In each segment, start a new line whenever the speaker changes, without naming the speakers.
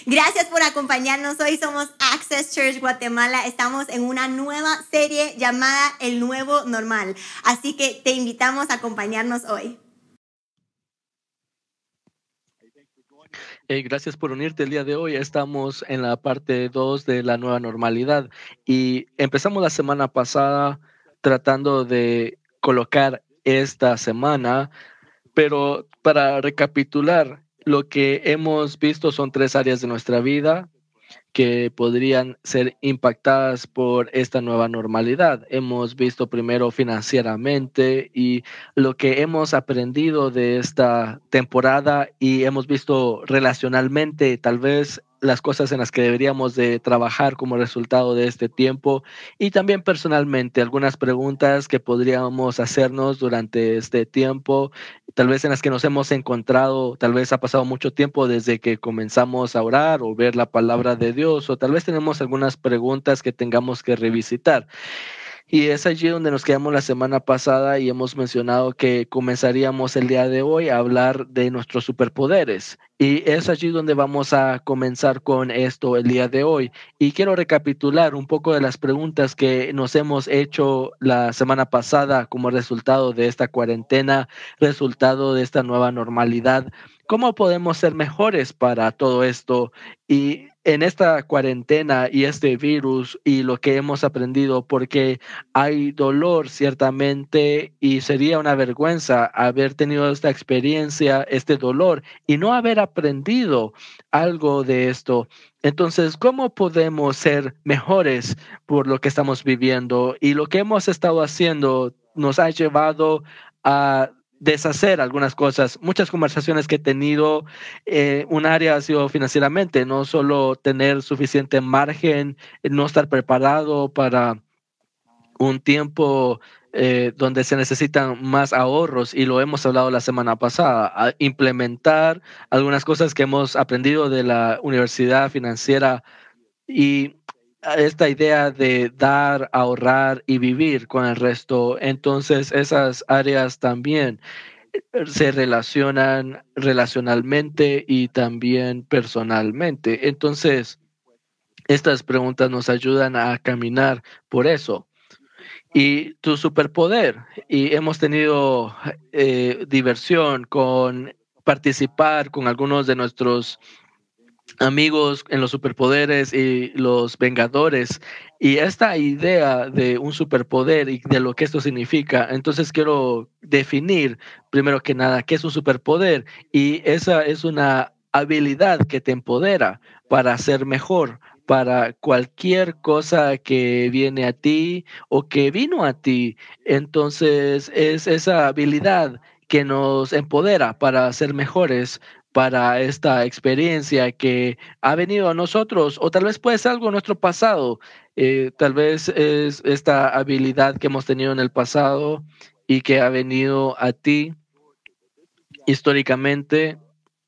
Gracias por acompañarnos. Hoy somos Access Church Guatemala. Estamos en una nueva serie llamada El Nuevo Normal. Así que te invitamos a acompañarnos hoy.
Gracias por unirte el día de hoy. Estamos en la parte 2 de la nueva normalidad y empezamos la semana pasada tratando de colocar esta semana, pero para recapitular, lo que hemos visto son 3 áreas de nuestra vida que podrían ser impactadas por esta nueva normalidad. Hemos visto primero financieramente y lo que hemos aprendido de esta temporada y hemos visto relacionalmente tal vez las cosas en las que deberíamos de trabajar como resultado de este tiempo y también personalmente algunas preguntas que podríamos hacernos durante este tiempo, tal vez en las que nos hemos encontrado, tal vez ha pasado mucho tiempo desde que comenzamos a orar o ver la palabra de Dios, o tal vez tenemos algunas preguntas que tengamos que revisitar. Y es allí donde nos quedamos la semana pasada y hemos mencionado que comenzaríamos el día de hoy a hablar de nuestros superpoderes. Y es allí donde vamos a comenzar con esto el día de hoy. Y quiero recapitular un poco de las preguntas que nos hemos hecho la semana pasada como resultado de esta cuarentena, resultado de esta nueva normalidad. ¿Cómo podemos ser mejores para todo esto? Y en esta cuarentena y este virus y lo que hemos aprendido, porque hay dolor ciertamente y sería una vergüenza haber tenido esta experiencia, este dolor y no haber aprendido algo de esto. Entonces, ¿cómo podemos ser mejores por lo que estamos viviendo? Y lo que hemos estado haciendo nos ha llevado a deshacer algunas cosas. Muchas conversaciones que he tenido, un área ha sido financieramente, no solo tener suficiente margen, no estar preparado para un tiempo donde se necesitan más ahorros y lo hemos hablado la semana pasada, a implementar algunas cosas que hemos aprendido de la universidad financiera y esta idea de dar, ahorrar y vivir con el resto. Entonces, esas áreas también se relacionan relacionalmente y también personalmente. Entonces, estas preguntas nos ayudan a caminar por eso. Y tu superpoder, y hemos tenido diversión con participar con algunos de nuestros amigos en los superpoderes y los Vengadores. Y esta idea de un superpoder y de lo que esto significa, entonces quiero definir primero que nada qué es un superpoder. Y esa es una habilidad que te empodera para ser mejor, para cualquier cosa que viene a ti o que vino a ti. Entonces es esa habilidad que nos empodera para ser mejores, para esta experiencia que ha venido a nosotros, o tal vez puede ser algo de nuestro pasado, tal vez es esta habilidad que hemos tenido en el pasado y que ha venido a ti históricamente,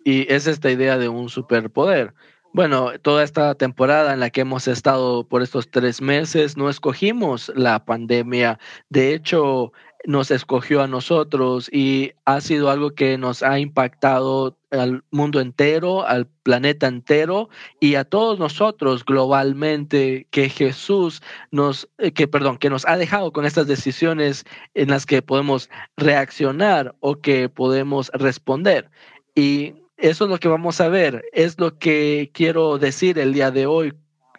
y es esta idea de un superpoder. Bueno, toda esta temporada en la que hemos estado por estos 3 meses, no escogimos la pandemia. De hecho, nos escogió a nosotros y ha sido algo que nos ha impactado al mundo entero, al planeta entero y a todos nosotros globalmente, que Jesús que nos ha dejado con estas decisiones en las que podemos reaccionar o que podemos responder. Y eso es lo que vamos a ver, es lo que quiero decir el día de hoy.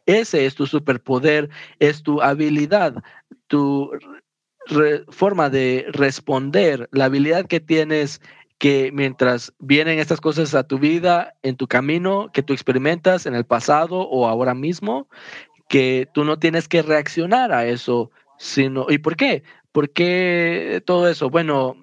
Ese es tu superpoder, es tu habilidad, tu forma de responder, la habilidad que tienes, que mientras vienen estas cosas a tu vida, en tu camino, que tú experimentas en el pasado o ahora mismo, que tú no tienes que reaccionar a eso, sino, ¿y por qué? ¿Por qué todo eso? Bueno,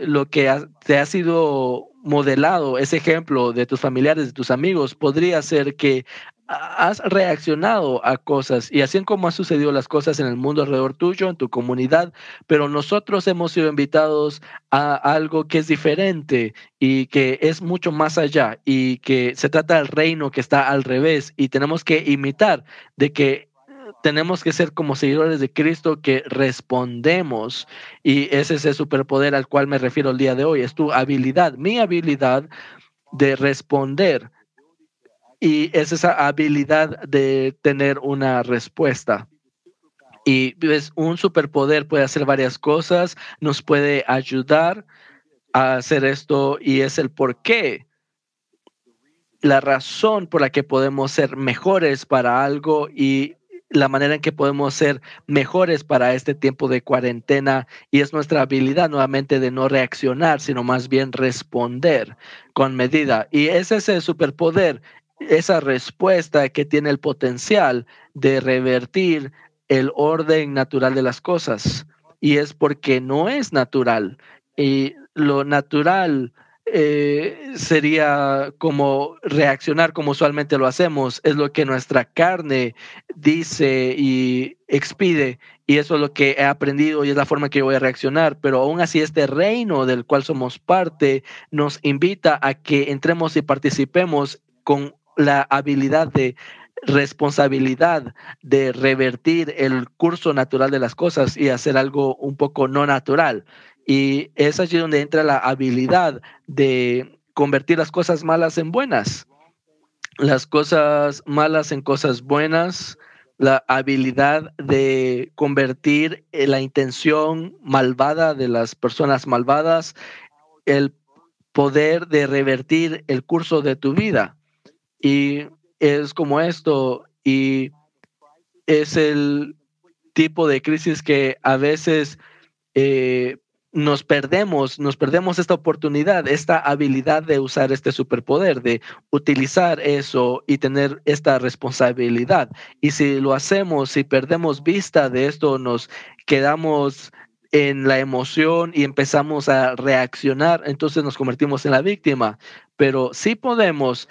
lo que te ha sido modelado, ese ejemplo de tus familiares, de tus amigos, podría ser que has reaccionado a cosas y así como han sucedido las cosas en el mundo alrededor tuyo, en tu comunidad, pero nosotros hemos sido invitados a algo que es diferente y que es mucho más allá y que se trata del reino que está al revés y tenemos que imitar de que tenemos que ser como seguidores de Cristo que respondemos, y ese es el superpoder al cual me refiero el día de hoy, es tu habilidad, mi habilidad de responder Y es esa habilidad de tener una respuesta. Y pues, un superpoder puede hacer varias cosas, nos puede ayudar a hacer esto y es el por qué, la razón por la que podemos ser mejores para algo y la manera en que podemos ser mejores para este tiempo de cuarentena y es nuestra habilidad nuevamente de no reaccionar, sino más bien responder con medida. Y es ese superpoder, esa respuesta que tiene el potencial de revertir el orden natural de las cosas. Y es porque no es natural. Y lo natural sería como reaccionar como usualmente lo hacemos, es lo que nuestra carne dice y expide, y eso es lo que he aprendido y es la forma que yo voy a reaccionar, pero aún así este reino del cual somos parte nos invita a que entremos y participemos con la habilidad de responsabilidad de revertir el curso natural de las cosas y hacer algo un poco no natural. Y es allí donde entra la habilidad de convertir las cosas malas en buenas, las cosas malas en cosas buenas, la habilidad de convertir la intención malvada de las personas malvadas, el poder de revertir el curso de tu vida. Y es como esto, y es el tipo de crisis que a veces eh, nos perdemos esta oportunidad, esta habilidad de usar este superpoder, de utilizar eso y tener esta responsabilidad. Y si lo hacemos, si perdemos vista de esto, nos quedamos en la emoción y empezamos a reaccionar, entonces nos convertimos en la víctima. Pero si podemos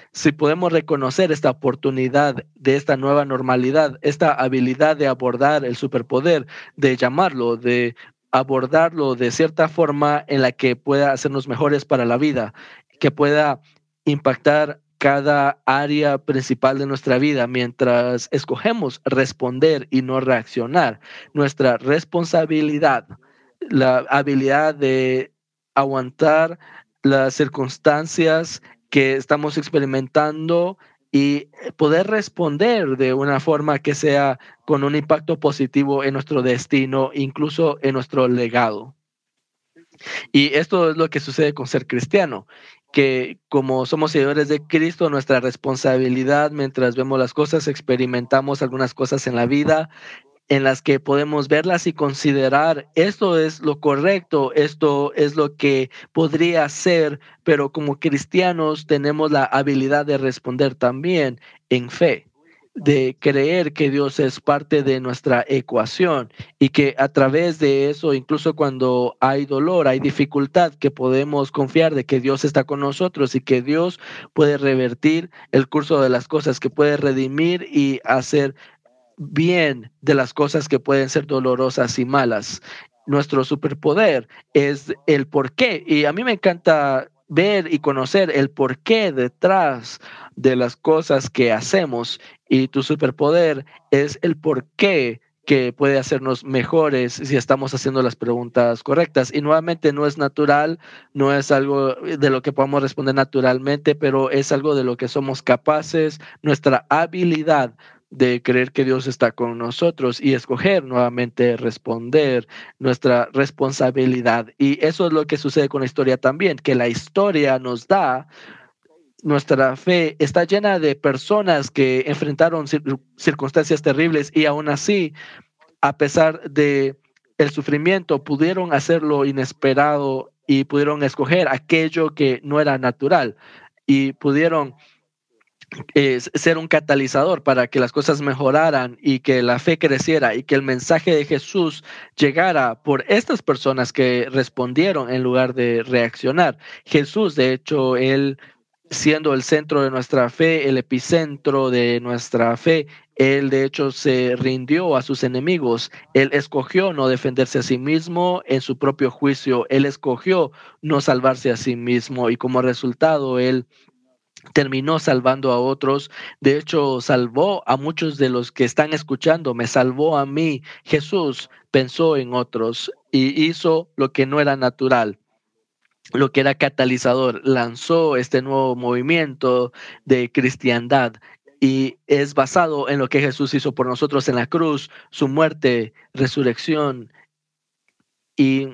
reconocer esta oportunidad de esta nueva normalidad, esta habilidad de abordar el superpoder, de llamarlo, de abordarlo de cierta forma en la que pueda hacernos mejores para la vida, que pueda impactar cada área principal de nuestra vida mientras escogemos responder y no reaccionar. Nuestra responsabilidad, la habilidad de aguantar las circunstancias que estamos experimentando y poder responder de una forma que sea con un impacto positivo en nuestro destino, incluso en nuestro legado. Y esto es lo que sucede con ser cristiano, que como somos seguidores de Cristo, nuestra responsabilidad mientras vemos las cosas, experimentamos algunas cosas en la vida en las que podemos verlas y considerar esto es lo correcto, esto es lo que podría ser, pero como cristianos tenemos la habilidad de responder también en fe, de creer que Dios es parte de nuestra ecuación y que a través de eso, incluso cuando hay dolor, hay dificultad, que podemos confiar de que Dios está con nosotros y que Dios puede revertir el curso de las cosas, que puede redimir y hacer bien de las cosas que pueden ser dolorosas y malas. Nuestro superpoder es el porqué. Y a mí me encanta ver y conocer el porqué detrás de las cosas que hacemos. Y tu superpoder es el porqué que puede hacernos mejores si estamos haciendo las preguntas correctas. Y nuevamente no es natural, no es algo de lo que podamos responder naturalmente, pero es algo de lo que somos capaces, nuestra habilidad de creer que Dios está con nosotros y escoger nuevamente responder, nuestra responsabilidad. Y eso es lo que sucede con la historia también, que la historia nos da, nuestra fe está llena de personas que enfrentaron circunstancias terribles y aún así, a pesar de el sufrimiento, pudieron hacer lo inesperado y pudieron escoger aquello que no era natural y pudieron ser un catalizador para que las cosas mejoraran y que la fe creciera y que el mensaje de Jesús llegara por estas personas que respondieron en lugar de reaccionar. Jesús, de hecho, él siendo el centro de nuestra fe, el epicentro de nuestra fe, él de hecho se rindió a sus enemigos. Él escogió no defenderse a sí mismo en su propio juicio. Él escogió no salvarse a sí mismo y como resultado él terminó salvando a otros. De hecho, salvó a muchos de los que están escuchando. Me salvó a mí. Jesús pensó en otros y hizo lo que no era natural. lo que era catalizador, lanzó este nuevo movimiento de cristiandad y es basado en lo que Jesús hizo por nosotros en la cruz, su muerte, resurrección. Y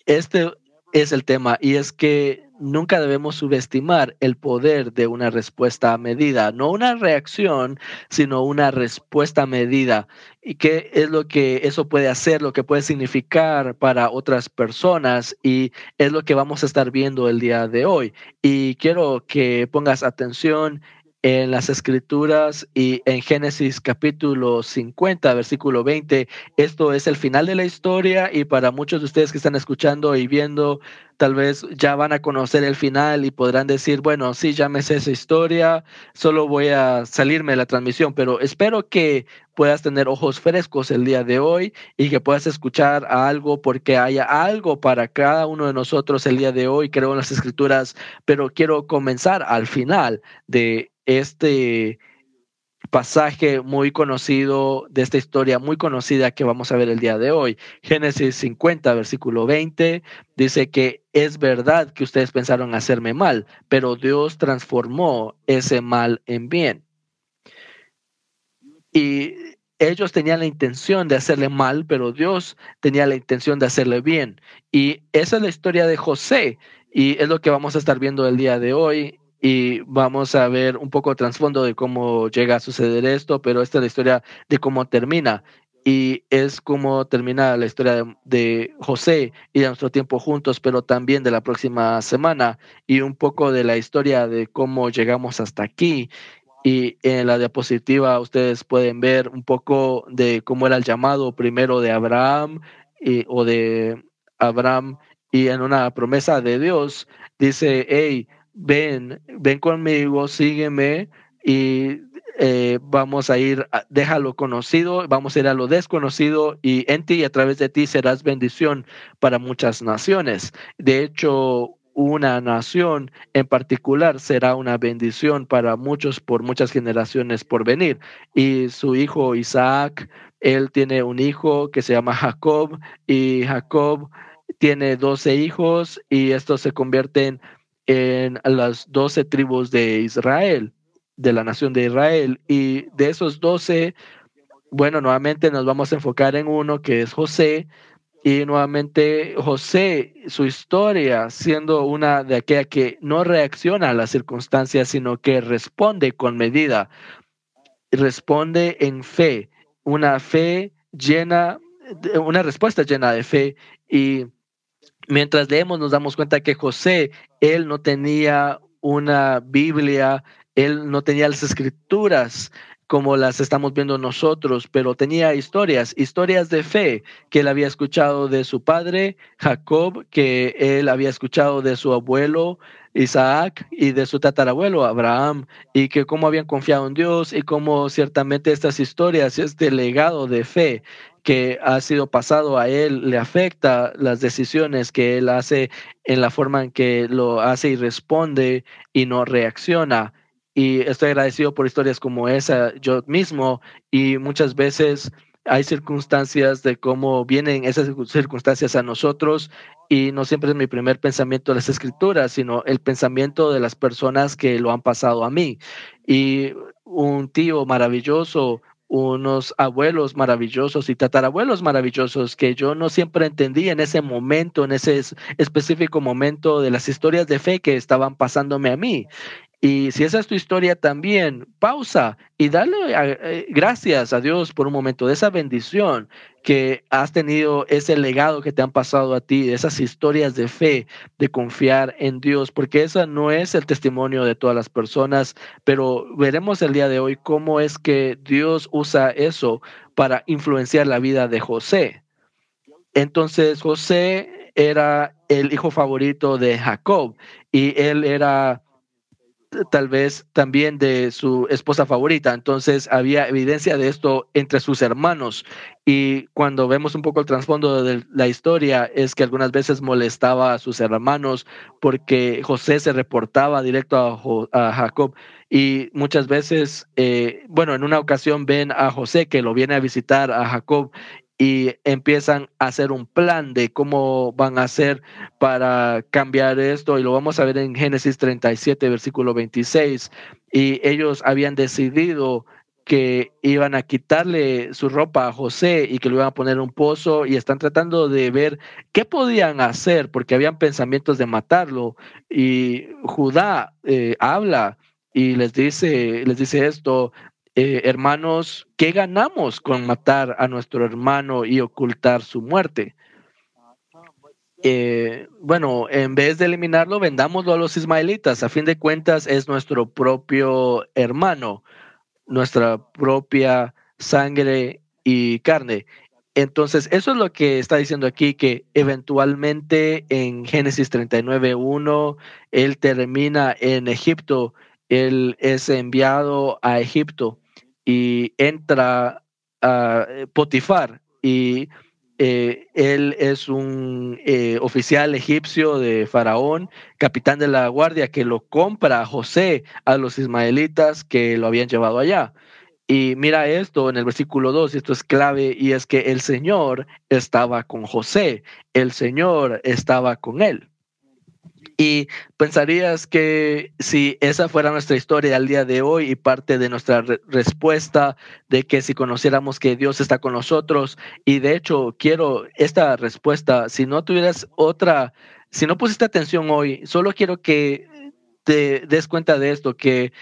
este es el tema, y es que nunca debemos subestimar el poder de una respuesta a medida, no una reacción, sino una respuesta a medida. ¿Y qué es lo que eso puede hacer, lo que puede significar para otras personas? Y es lo que vamos a estar viendo el día de hoy. Y quiero que pongas atención en las escrituras y en Génesis capítulo 50, versículo 20. Esto es el final de la historia y para muchos de ustedes que están escuchando y viendo, tal vez ya van a conocer el final y podrán decir, bueno, sí, ya me sé esa historia, solo voy a salirme de la transmisión, pero espero que puedas tener ojos frescos el día de hoy y que puedas escuchar algo porque haya algo para cada uno de nosotros el día de hoy, creo en las escrituras, pero quiero comenzar al final de este pasaje muy conocido de esta historia muy conocida que vamos a ver el día de hoy. Génesis 50, versículo 20, dice que es verdad que ustedes pensaron hacerme mal, pero Dios transformó ese mal en bien. Y ellos tenían la intención de hacerle mal, pero Dios tenía la intención de hacerle bien. Y esa es la historia de José. Y es lo que vamos a estar viendo el día de hoy. Y vamos a ver un poco de trasfondo de cómo llega a suceder esto, pero esta es la historia de cómo termina. Y es cómo termina la historia de José y de nuestro tiempo juntos, pero también de la próxima semana. Y un poco de la historia de cómo llegamos hasta aquí y en la diapositiva ustedes pueden ver un poco de cómo era el llamado primero de Abraham o de Abraham y en una promesa de Dios dice, hey, ven conmigo, sígueme y vamos a ir, deja lo conocido, vamos a ir a lo desconocido y en ti y a través de ti serás bendición para muchas naciones. De hecho, una nación en particular será una bendición para muchos por muchas generaciones por venir. Y su hijo Isaac, él tiene un hijo que se llama Jacob y Jacob tiene 12 hijos y estos se convierten en las 12 tribus de Israel, de la nación de Israel. Y de esos 12, bueno, nuevamente nos vamos a enfocar en uno que es José, y nuevamente José, su historia siendo una de aquella que no reacciona a las circunstancias, sino que responde con medida, responde en fe, una fe llena, una respuesta llena de fe. Y mientras leemos nos damos cuenta que José, él no tenía una Biblia, él no tenía las escrituras como las estamos viendo nosotros, pero tenía historias de fe que él había escuchado de su padre Jacob, que él había escuchado de su abuelo Isaac y de su tatarabuelo Abraham, y que cómo habían confiado en Dios y cómo ciertamente estas historias, este legado de fe que ha sido pasado a él, le afecta las decisiones que él hace en la forma en que lo hace y responde y no reacciona. Y estoy agradecido por historias como esa yo mismo y muchas veces hay circunstancias de cómo vienen esas circunstancias a nosotros y no siempre es mi primer pensamiento de las escrituras, sino el pensamiento de las personas que lo han pasado a mí. Y un tío maravilloso, unos abuelos maravillosos y tatarabuelos maravillosos que yo no siempre entendí en ese momento, en ese específico momento de las historias de fe que estaban pasándome a mí. Y si esa es tu historia también, pausa y dale gracias a Dios por un momento de esa bendición que has tenido, ese legado que te han pasado a ti, esas historias de fe, de confiar en Dios, porque esa no es el testimonio de todas las personas, pero veremos el día de hoy cómo es que Dios usa eso para influenciar la vida de José. Entonces, José era el hijo favorito de Jacob y él era tal vez también de su esposa favorita. Entonces había evidencia de esto entre sus hermanos. Y cuando vemos un poco el trasfondo de la historia, es que algunas veces molestaba a sus hermanos porque José se reportaba directo a Jacob. Y muchas veces, bueno, en una ocasión ven a José que lo viene a visitar a Jacob y empiezan a hacer un plan de cómo van a hacer para cambiar esto, y lo vamos a ver en Génesis 37, versículo 26. Y ellos habían decidido que iban a quitarle su ropa a José y que lo iban a poner en un pozo, y están tratando de ver qué podían hacer porque habían pensamientos de matarlo. Y Judá habla y les dice esto: hermanos, ¿qué ganamos con matar a nuestro hermano y ocultar su muerte? Bueno, en vez de eliminarlo, vendámoslo a los ismaelitas. A fin de cuentas, es nuestro propio hermano, nuestra propia sangre y carne. Entonces, eso es lo que está diciendo aquí, que eventualmente en Génesis 39:1, él termina en Egipto, él es enviado a Egipto y entra a Potifar, y él es un oficial egipcio de Faraón, capitán de la guardia, que lo compra a José a los ismaelitas que lo habían llevado allá. Y mira esto en el versículo 2, y esto es clave, y es que el Señor estaba con José, el Señor estaba con él. Y pensarías que si esa fuera nuestra historia al día de hoy y parte de nuestra respuesta, de que si conociéramos que Dios está con nosotros, y de hecho quiero esta respuesta, si no tuvieras otra, si no pusiste atención hoy, solo quiero que te des cuenta de esto, que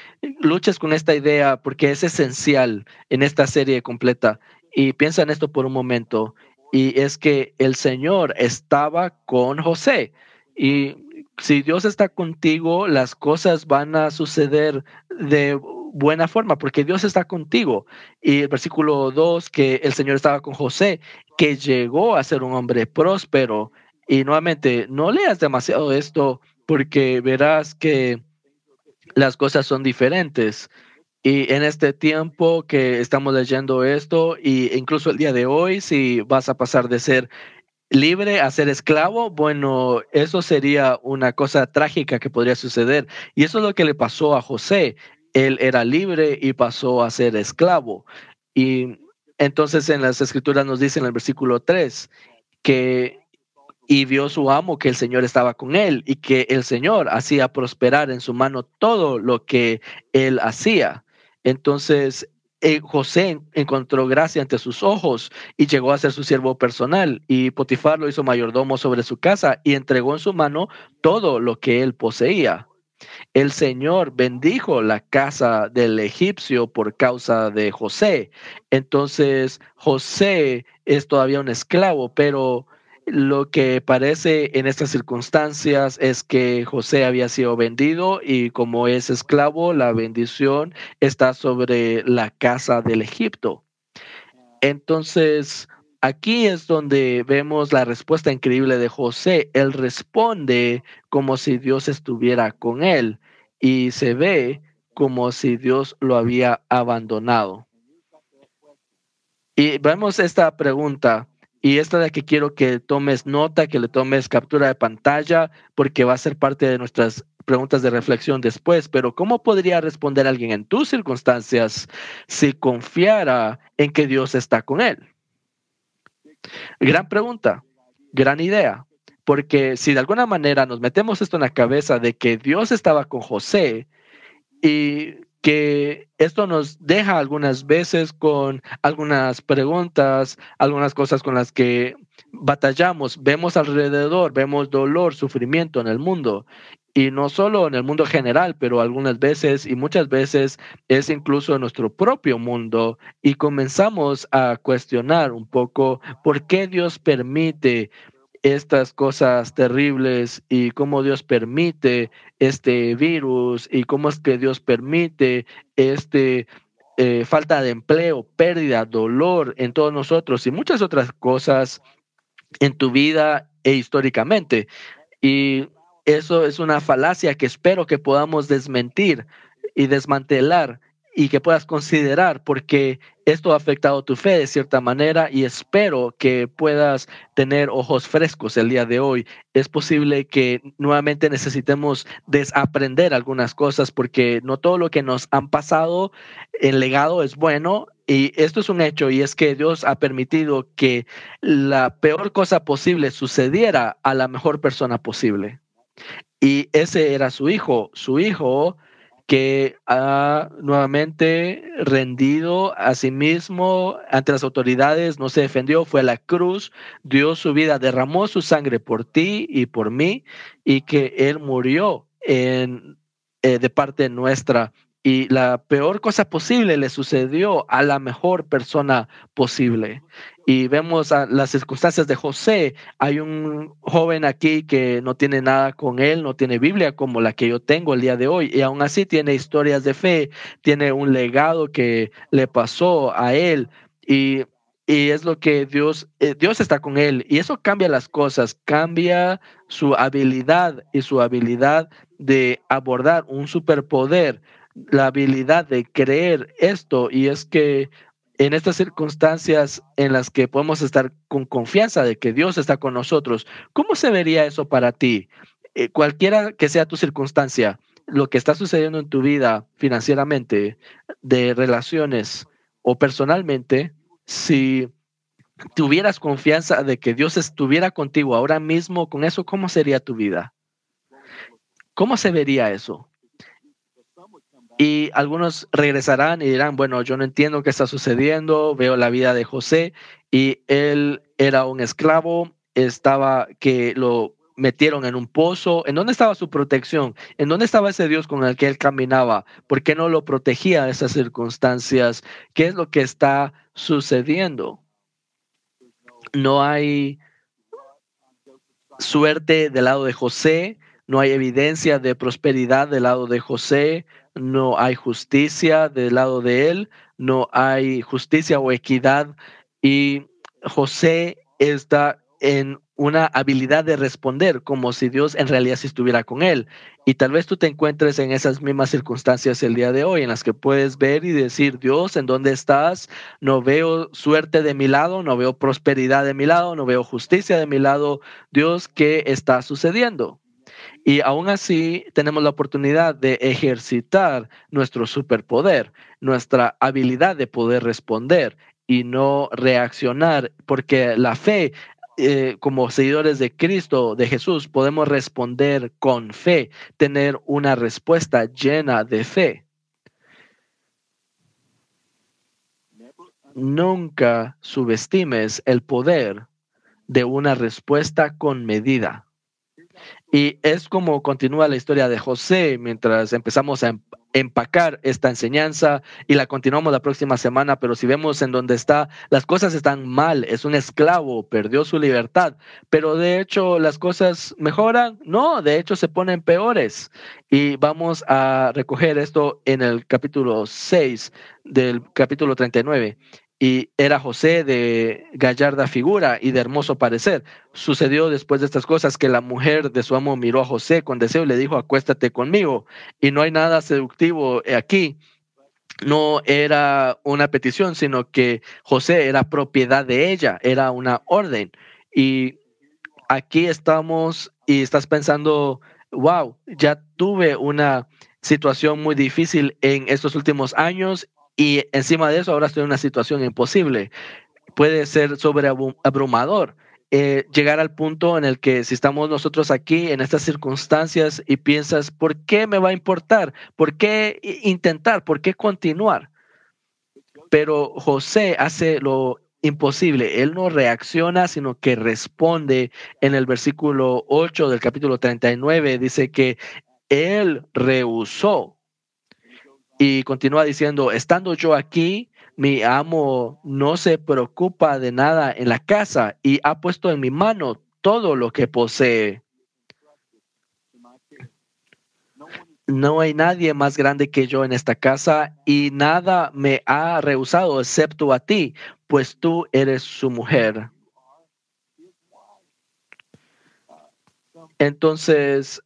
luches con esta idea porque es esencial en esta serie completa. Y piensa en esto por un momento, y es que el Señor estaba con José. Y si Dios está contigo, las cosas van a suceder de buena forma porque Dios está contigo. Y el versículo 2, que el Señor estaba con José, que llegó a ser un hombre próspero. Y nuevamente, no leas demasiado esto porque verás que las cosas son diferentes. Y en este tiempo que estamos leyendo esto, y incluso el día de hoy, si vas a pasar de ser libre a ser esclavo, bueno, eso sería una cosa trágica que podría suceder. Y eso es lo que le pasó a José. Él era libre y pasó a ser esclavo. Y entonces en las escrituras nos dice en el versículo 3 que y vio su amo que el Señor estaba con él y que el Señor hacía prosperar en su mano todo lo que él hacía. Entonces, José encontró gracia ante sus ojos y llegó a ser su siervo personal, y Potifar lo hizo mayordomo sobre su casa y entregó en su mano todo lo que él poseía. El Señor bendijo la casa del egipcio por causa de José. Entonces, José es todavía un esclavo, pero lo que parece en estas circunstancias es que José había sido vendido, y como es esclavo, la bendición está sobre la casa del Egipto. Entonces, aquí es donde vemos la respuesta increíble de José. Él responde como si Dios estuviera con él, y se ve como si Dios lo había abandonado. Y vemos esta pregunta, y esta de que quiero que tomes nota, que le tomes captura de pantalla, porque va a ser parte de nuestras preguntas de reflexión después. Pero ¿cómo podría responder alguien en tus circunstancias si confiara en que Dios está con él? Gran pregunta, gran idea, porque si de alguna manera nos metemos esto en la cabeza de que Dios estaba con José, y que esto nos deja algunas veces con algunas preguntas, algunas cosas con las que batallamos, vemos alrededor, vemos dolor, sufrimiento en el mundo. Y no solo en el mundo general, pero algunas veces y muchas veces es incluso en nuestro propio mundo, y comenzamos a cuestionar un poco por qué Dios permite estas cosas terribles, y cómo Dios permite este virus, y cómo es que Dios permite este falta de empleo, pérdida, dolor en todos nosotros y muchas otras cosas en tu vida e históricamente. Y eso es una falacia que espero que podamos desmentir y desmantelar y que puedas considerar, porque esto ha afectado tu fe de cierta manera y espero que puedas tener ojos frescos el día de hoy. Es posible que nuevamente necesitemos desaprender algunas cosas porque no todo lo que nos han pasado en legado es bueno. Y esto es un hecho, y es que Dios ha permitido que la peor cosa posible sucediera a la mejor persona posible. Y ese era su hijo que ha nuevamente rendido a sí mismo ante las autoridades, no se defendió, fue a la cruz, dio su vida, derramó su sangre por ti y por mí, y que él murió de parte nuestra. Y la peor cosa posible le sucedió a la mejor persona posible. Y vemos a las circunstancias de José. Hay un joven aquí que no tiene nada con él, no tiene Biblia como la que yo tengo el día de hoy, y aún así tiene historias de fe, tiene un legado que le pasó a él, y, y es lo que Dios está con él, y eso cambia las cosas, cambia su habilidad y su habilidad de abordar un superpoder, la habilidad de creer esto, y es que en estas circunstancias en las que podemos estar con confianza de que Dios está con nosotros, ¿cómo se vería eso para ti? Cualquiera que sea tu circunstancia, lo que está sucediendo en tu vida financieramente, de relaciones o personalmente, si tuvieras confianza de que Dios estuviera contigo ahora mismo con eso, ¿cómo sería tu vida? ¿Cómo se vería eso? Y algunos regresarán y dirán, bueno, yo no entiendo qué está sucediendo, veo la vida de José y él era un esclavo, estaba que lo metieron en un pozo. ¿En dónde estaba su protección? ¿En dónde estaba ese Dios con el que él caminaba? ¿Por qué no lo protegía de esas circunstancias? ¿Qué es lo que está sucediendo? No hay suerte del lado de José, no hay evidencia de prosperidad del lado de José, no hay justicia del lado de él, no hay justicia o equidad, y José está en una habilidad de responder como si Dios en realidad sí estuviera con él. Y tal vez tú te encuentres en esas mismas circunstancias el día de hoy, en las que puedes ver y decir, Dios, ¿en dónde estás? No veo suerte de mi lado, no veo prosperidad de mi lado, no veo justicia de mi lado. Dios, ¿qué está sucediendo? Y aún así tenemos la oportunidad de ejercitar nuestro superpoder, nuestra habilidad de poder responder y no reaccionar, porque la fe, como seguidores de Cristo, de Jesús, podemos responder con fe, tener una respuesta llena de fe. Nunca subestimes el poder de una respuesta con medida. Y es como continúa la historia de José mientras empezamos a empacar esta enseñanza y la continuamos la próxima semana, pero si vemos en dónde está, las cosas están mal, es un esclavo, perdió su libertad, pero de hecho las cosas mejoran, no, de hecho se ponen peores. Y vamos a recoger esto en el capítulo 6 del capítulo 39. Y era José de gallarda figura y de hermoso parecer. Sucedió después de estas cosas que la mujer de su amo miró a José con deseo y le dijo, acuéstate conmigo. Y no hay nada seductivo aquí. No era una petición, sino que José era propiedad de ella, era una orden. Y aquí estamos y estás pensando, wow, ya tuve una situación muy difícil en estos últimos años y encima de eso ahora estoy en una situación imposible. Puede ser sobreabrumador. Llegar al punto en el que si estamos nosotros aquí en estas circunstancias y piensas, ¿por qué me va a importar? ¿Por qué intentar? ¿Por qué continuar? Pero José hace lo imposible. Él no reacciona, sino que responde. En el versículo 8 del capítulo 39 dice que él rehusó y continúa diciendo, estando yo aquí, mi amo no se preocupa de nada en la casa y ha puesto en mi mano todo lo que posee. No hay nadie más grande que yo en esta casa y nada me ha rehusado excepto a ti, pues tú eres su mujer. Entonces,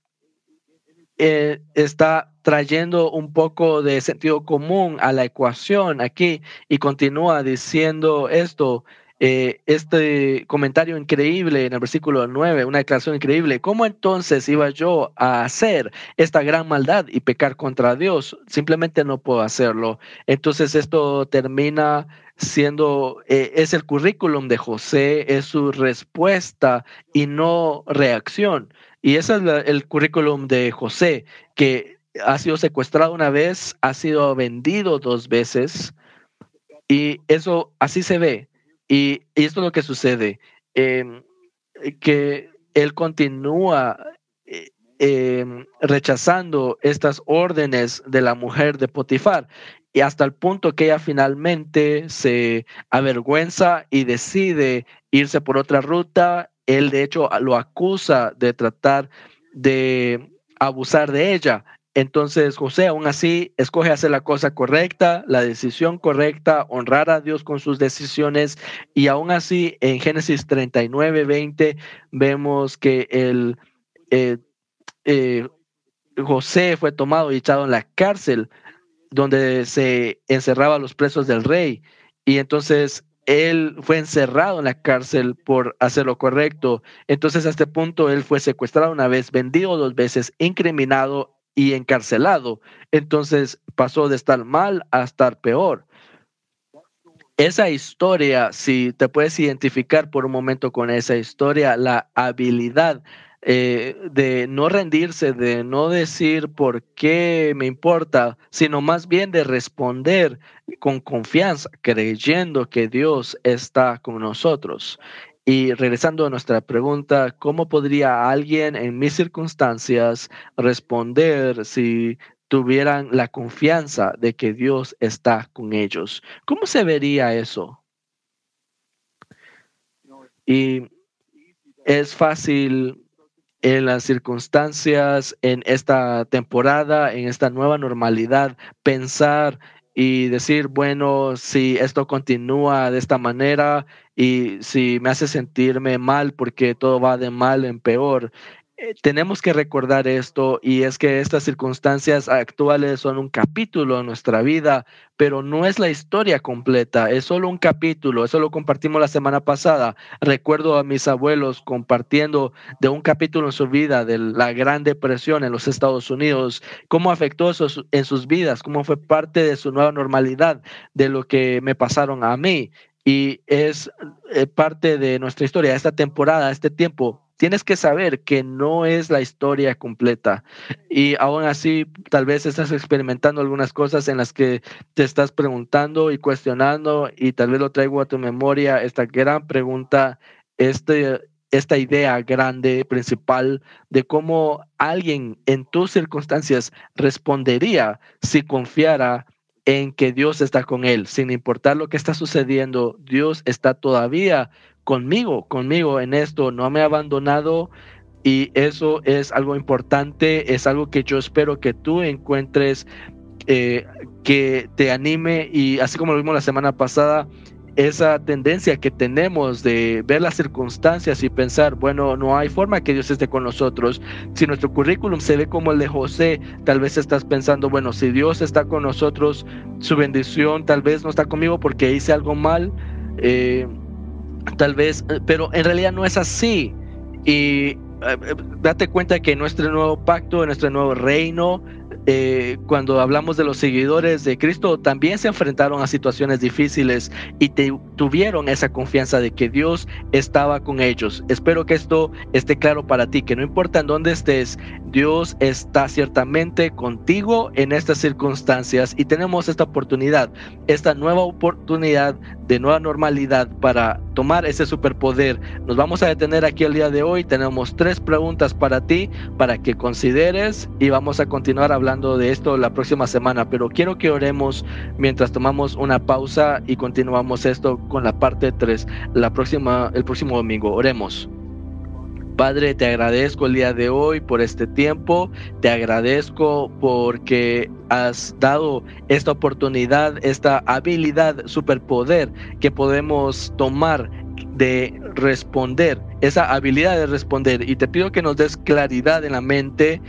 está trayendo un poco de sentido común a la ecuación aquí y continúa diciendo esto. Este comentario increíble en el versículo 9, una declaración increíble. ¿Cómo entonces iba yo a hacer esta gran maldad y pecar contra Dios? Simplemente no puedo hacerlo. Entonces esto termina siendo, es el currículum de José, es su respuesta y no reacción. Y ese es el currículum de José, que ha sido secuestrado una vez, ha sido vendido 2 veces, y eso así se ve. Y esto es lo que sucede, que él continúa rechazando estas órdenes de la mujer de Potifar, y hasta el punto que ella finalmente se avergüenza y decide irse por otra ruta. Él de hecho lo acusa de tratar de abusar de ella. Entonces José aún así escoge hacer la cosa correcta, la decisión correcta, honrar a Dios con sus decisiones, y aún así en Génesis 39:20 vemos que eh, eh, José fue tomado y echado en la cárcel donde se encerraba a los presos del rey, y entonces él fue encerrado en la cárcel por hacer lo correcto. Entonces a este punto él fue secuestrado una vez, vendido 2 veces, incriminado y encarcelado. Entonces pasó de estar mal a estar peor. Esa historia, si te puedes identificar por un momento con esa historia, la habilidad de no rendirse, de no decir por qué me importa, sino más bien de responder con confianza, creyendo que Dios está con nosotros. Y regresando a nuestra pregunta, ¿cómo podría alguien en mis circunstancias responder si tuvieran la confianza de que Dios está con ellos? ¿Cómo se vería eso? Y es fácil en las circunstancias, en esta temporada, en esta nueva normalidad, pensar y decir, bueno, si esto continúa de esta manera y si me hace sentirme mal porque todo va de mal en peor. Tenemos que recordar esto, y es que estas circunstancias actuales son un capítulo en nuestra vida, pero no es la historia completa, es solo un capítulo. Eso lo compartimos la semana pasada. Recuerdo a mis abuelos compartiendo de un capítulo en su vida de la Gran Depresión en los Estados Unidos, cómo afectó eso en sus vidas, cómo fue parte de su nueva normalidad, de lo que me pasaron a mí. Y es parte de nuestra historia, esta temporada, este tiempo. Tienes que saber que no es la historia completa, y aún así tal vez estás experimentando algunas cosas en las que te estás preguntando y cuestionando, y tal vez lo traigo a tu memoria, esta gran pregunta, esta idea grande, principal, de cómo alguien en tus circunstancias respondería si confiara en que Dios está con él. Sin importar lo que está sucediendo, Dios está todavía conmigo en esto, no me ha abandonado, y eso es algo importante, es algo que yo espero que tú encuentres, que te anime. Y así como lo vimos la semana pasada, esa tendencia que tenemos de ver las circunstancias y pensar, bueno, no hay forma que Dios esté con nosotros. Si nuestro currículum se ve como el de José, tal vez estás pensando, bueno, si Dios está con nosotros, su bendición tal vez no está conmigo porque hice algo mal, tal vez, pero en realidad no es así. Y date cuenta que en nuestro nuevo pacto, en nuestro nuevo reino, cuando hablamos de los seguidores de Cristo, también se enfrentaron a situaciones difíciles y tuvieron esa confianza de que Dios estaba con ellos. Espero que esto esté claro para ti, que no importa en dónde estés, Dios está ciertamente contigo en estas circunstancias, y tenemos esta oportunidad, esta nueva oportunidad de nueva normalidad para tomar ese superpoder. Nos vamos a detener aquí el día de hoy. Tenemos 3 preguntas para ti, para que consideres, y vamos a continuar hablando de esto la próxima semana, pero quiero que oremos mientras tomamos una pausa y continuamos esto con la parte 3 el próximo domingo. Oremos. Padre, te agradezco el día de hoy por este tiempo, te agradezco porque has dado esta oportunidad, esta habilidad, superpoder que podemos tomar de responder, esa habilidad de responder, y te pido que nos des claridad en la mente.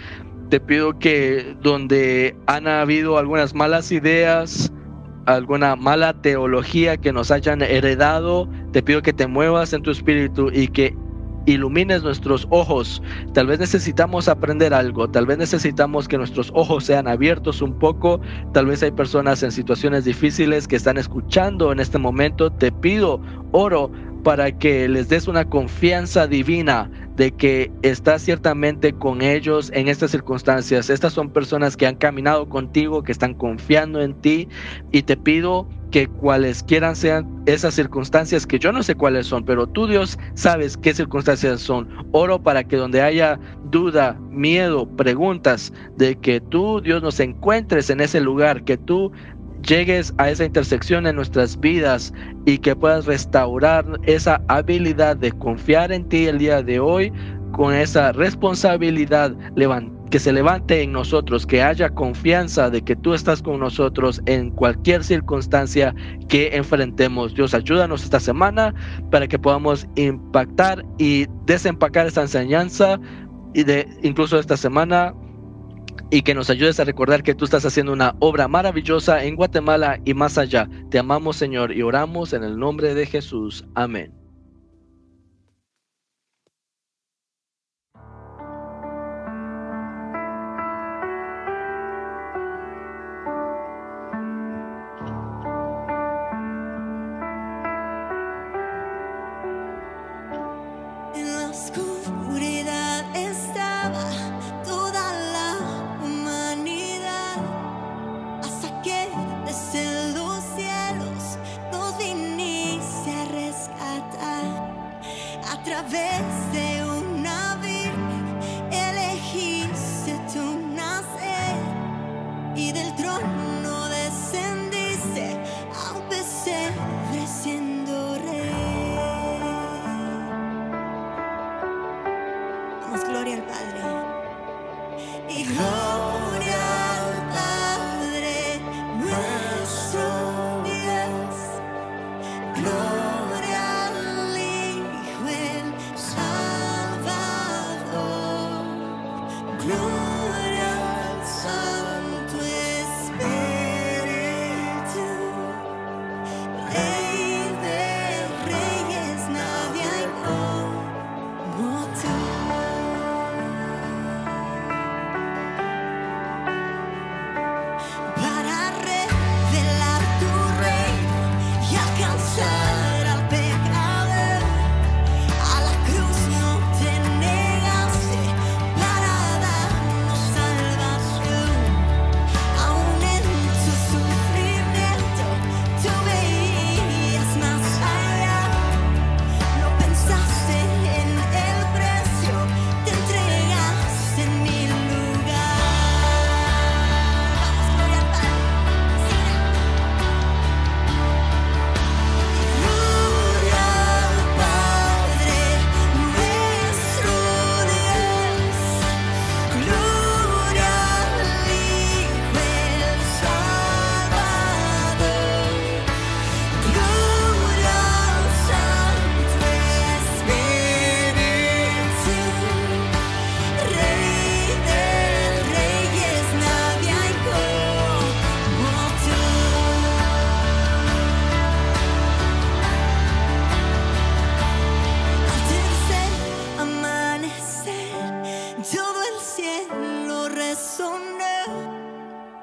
Te pido que donde han habido algunas malas ideas, alguna mala teología que nos hayan heredado, te pido que te muevas en tu espíritu y que ilumines nuestros ojos. Tal vez necesitamos aprender algo, tal vez necesitamos que nuestros ojos sean abiertos un poco. Tal vez hay personas en situaciones difíciles que están escuchando en este momento. Te pido, oro para que les des una confianza divina de que estás ciertamente con ellos en estas circunstancias. Estas son personas que han caminado contigo, que están confiando en ti, y te pido que cualesquiera sean esas circunstancias, que yo no sé cuáles son, pero tú, Dios, sabes qué circunstancias son. Oro para que donde haya duda, miedo, preguntas, de que tú, Dios, nos encuentres en ese lugar, que tú llegues a esa intersección en nuestras vidas y que puedas restaurar esa habilidad de confiar en ti el día de hoy, con esa responsabilidad que se levante en nosotros, que haya confianza de que tú estás con nosotros en cualquier circunstancia que enfrentemos. Dios, ayúdanos esta semana para que podamos impactar y desempacar esta enseñanza y incluso esta semana, y que nos ayudes a recordar que tú estás haciendo una obra maravillosa en Guatemala y más allá. Te amamos, Señor, y oramos en el nombre de Jesús. Amén.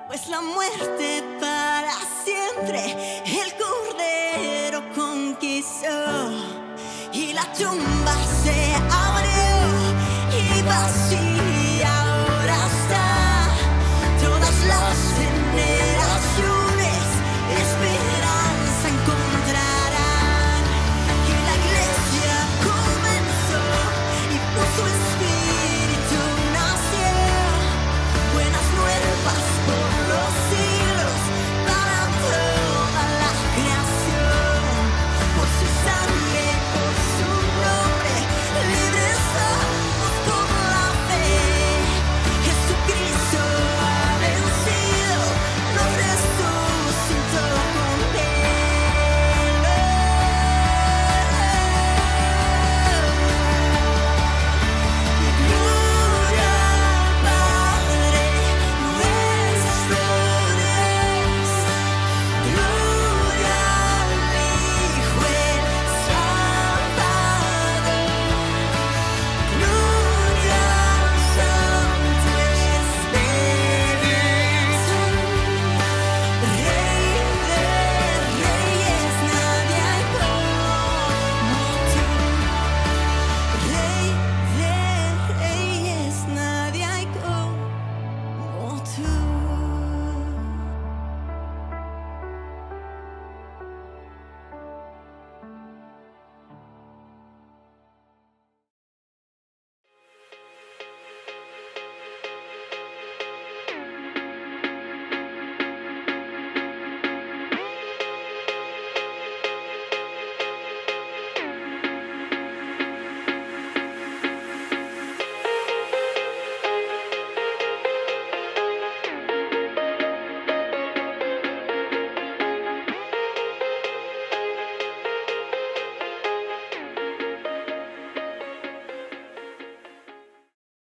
Pues la muerte para siempre el Cordero conquistó, y la tumba se abrió y vacía.